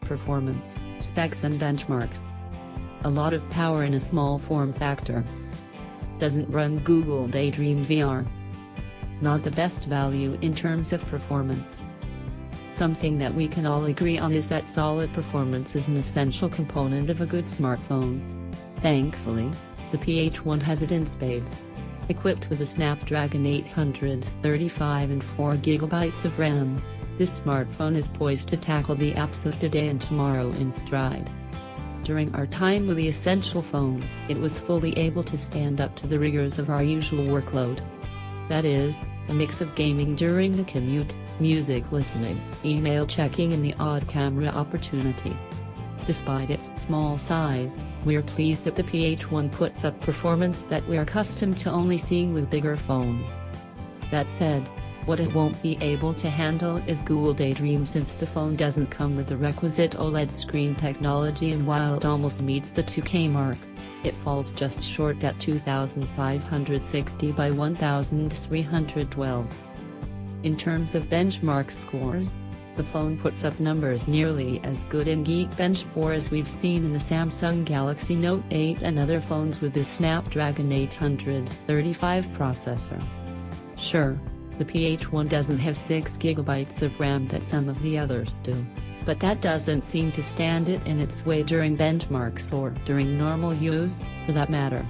performance, specs and benchmarks. A lot of power in a small form factor. Doesn't run Google Daydream VR. Not the best value in terms of performance. Something that we can all agree on is that solid performance is an essential component of a good smartphone. Thankfully, the PH1 has it in spades. Equipped with a Snapdragon 835 and 4GB of RAM, this smartphone is poised to tackle the apps of today and tomorrow in stride. During our time with the essential phone, it was fully able to stand up to the rigors of our usual workload. That is, a mix of gaming during the commute, music listening, email checking and the odd camera opportunity. Despite its small size, we're pleased that the PH1 puts up performance that we're accustomed to only seeing with bigger phones. That said, what it won't be able to handle is Google Daydream, since the phone doesn't come with the requisite OLED screen technology, and while it almost meets the 2K mark, it falls just short at 2560 by 1312. In terms of benchmark scores, the phone puts up numbers nearly as good in Geekbench 4 as we've seen in the Samsung Galaxy Note 8 and other phones with the Snapdragon 835 processor. Sure, the PH1 doesn't have 6GB of RAM that some of the others do, but that doesn't seem to stand it in its way during benchmarks or during normal use, for that matter.